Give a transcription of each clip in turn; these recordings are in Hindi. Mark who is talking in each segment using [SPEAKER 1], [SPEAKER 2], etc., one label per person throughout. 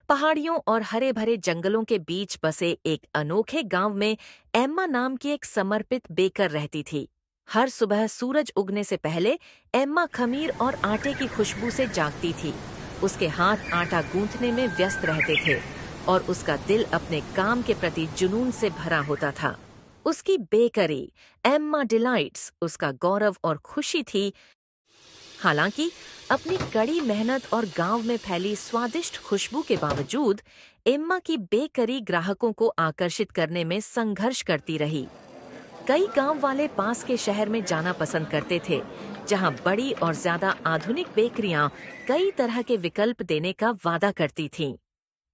[SPEAKER 1] पहाड़ियों और हरे भरे जंगलों के बीच बसे एक अनोखे गांव में एम्मा नाम की एक समर्पित बेकर रहती थी। हर सुबह सूरज उगने से पहले एम्मा खमीर और आटे की खुशबू से जागती थी। उसके हाथ आटा गूंथने में व्यस्त रहते थे और उसका दिल अपने काम के प्रति जुनून से भरा होता था। उसकी बेकरी एम्मा डिलाइट्स उसका गौरव और खुशी थी। हालांकि अपनी कड़ी मेहनत और गांव में फैली स्वादिष्ट खुशबू के बावजूद एम्मा की बेकरी ग्राहकों को आकर्षित करने में संघर्ष करती रही। कई गांव वाले पास के शहर में जाना पसंद करते थे, जहां बड़ी और ज्यादा आधुनिक बेकरियां कई तरह के विकल्प देने का वादा करती थीं।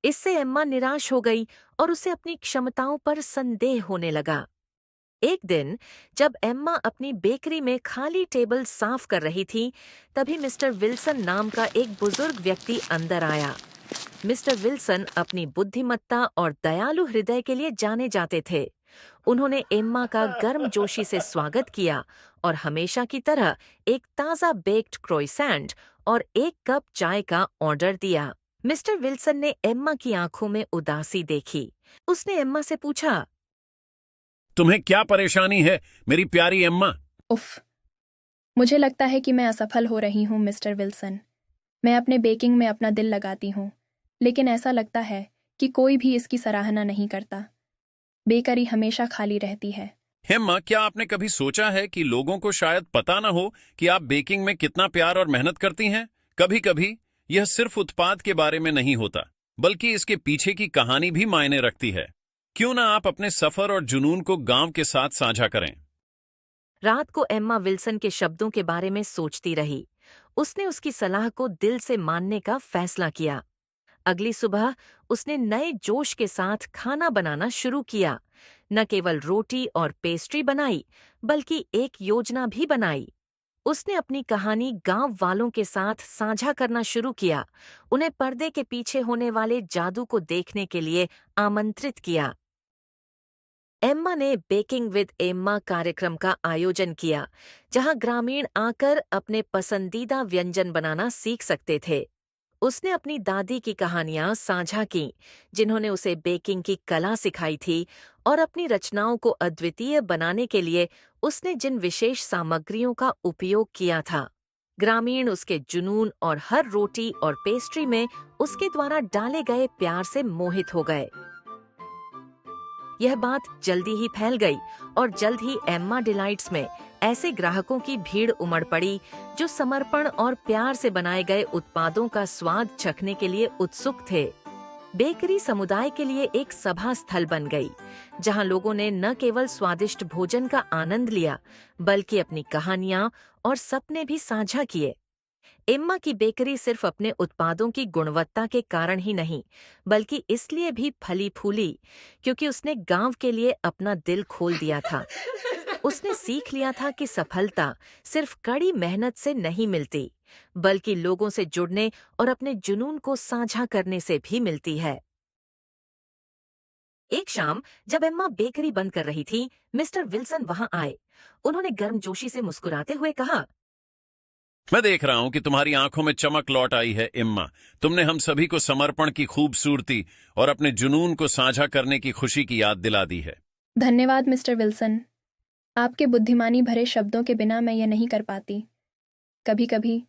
[SPEAKER 1] इससे एम्मा निराश हो गई और उसे अपनी क्षमताओं पर संदेह होने लगा। एक दिन जब एम्मा अपनी बेकरी में खाली टेबल साफ कर रही थी, तभी मिस्टर विल्सन नाम का एक बुजुर्ग व्यक्ति अंदर आया। मिस्टर विल्सन अपनी बुद्धिमत्ता और दयालु हृदय के लिए जाने जाते थे। उन्होंने एम्मा का गर्मजोशी से स्वागत किया और हमेशा की तरह एक ताज़ा बेक्ड क्रोइसैंट और एक कप चाय का ऑर्डर दिया। मिस्टर विल्सन ने एम्मा की आंखों में उदासी देखी। उसने एम्मा से पूछा,
[SPEAKER 2] तुम्हें क्या परेशानी है मेरी प्यारी एम्मा?
[SPEAKER 3] उफ, मुझे लगता है कि मैं असफल हो रही हूँ मिस्टर विल्सन। मैं अपने बेकिंग में अपना दिल लगाती हूँ, लेकिन ऐसा लगता है कि कोई भी इसकी सराहना नहीं करता। बेकरी हमेशा खाली रहती है।
[SPEAKER 2] एम्मा, क्या आपने कभी सोचा है कि लोगों को शायद पता न हो कि आप बेकिंग में कितना प्यार और मेहनत करती हैं? कभी कभी यह सिर्फ उत्पाद के बारे में नहीं होता, बल्कि इसके पीछे की कहानी भी मायने रखती है। क्यों ना आप अपने सफर और जुनून को गांव के साथ साझा करें?
[SPEAKER 1] रात को एम्मा विल्सन के शब्दों के बारे में सोचती रही। उसने उसकी सलाह को दिल से मानने का फैसला किया। अगली सुबह उसने नए जोश के साथ खाना बनाना शुरू किया। न केवल रोटी और पेस्ट्री बनाई, बल्कि एक योजना भी बनाई। उसने अपनी कहानी गांव वालों के साथ साझा करना शुरू किया, उन्हें पर्दे के पीछे होने वाले जादू को देखने के लिए आमंत्रित किया। एम्मा ने बेकिंग विद एम्मा कार्यक्रम का आयोजन किया, जहां ग्रामीण आकर अपने पसंदीदा व्यंजन बनाना सीख सकते थे। उसने अपनी दादी की कहानियां साझा की, जिन्होंने उसे बेकिंग की कला सिखाई थी, और अपनी रचनाओं को अद्वितीय बनाने के लिए उसने जिन विशेष सामग्रियों का उपयोग किया था। ग्रामीण उसके जुनून और हर रोटी और पेस्ट्री में उसके द्वारा डाले गए प्यार से मोहित हो गए। यह बात जल्दी ही फैल गई और जल्द ही एम्मा डिलाइट्स में ऐसे ग्राहकों की भीड़ उमड़ पड़ी जो समर्पण और प्यार से बनाए गए उत्पादों का स्वाद चखने के लिए उत्सुक थे। बेकरी समुदाय के लिए एक सभा स्थल बन गई, जहां लोगों ने न केवल स्वादिष्ट भोजन का आनंद लिया, बल्कि अपनी कहानियां और सपने भी साझा किए। एम्मा की बेकरी सिर्फ अपने उत्पादों की गुणवत्ता के कारण ही नहीं, बल्कि इसलिए भी फली फूली क्योंकि उसने गांव के लिए अपना दिल खोल दिया था। उसने सीख लिया था कि सफलता सिर्फ कड़ी मेहनत से नहीं मिलती, बल्कि लोगों से जुड़ने और अपने जुनून को साझा करने से भी मिलती है। एक शाम जब एम्मा बेकरी बंद कर रही थी, मिस्टर विल्सन वहां आए। उन्होंने गर्मजोशी से मुस्कुराते हुए कहा,
[SPEAKER 2] मैं देख रहा हूं कि तुम्हारी आंखों में चमक लौट आई है एम्मा। तुमने हम सभी को समर्पण की खूबसूरती और अपने जुनून को साझा करने की खुशी की याद दिला दी है।
[SPEAKER 3] धन्यवाद मिस्टर विल्सन। आपके बुद्धिमानी भरे शब्दों के बिना मैं ये नहीं कर पाती। कभी कभी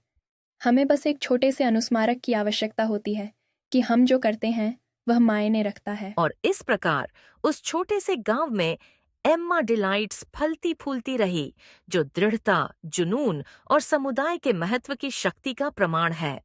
[SPEAKER 3] हमें बस एक छोटे से अनुस्मारक की आवश्यकता होती है कि हम जो करते हैं वह मायने रखता है।
[SPEAKER 1] और इस प्रकार उस छोटे से गांव में एम्मा डिलाइट्स फलती फूलती रही, जो दृढ़ता, जुनून और समुदाय के महत्व की शक्ति का प्रमाण है।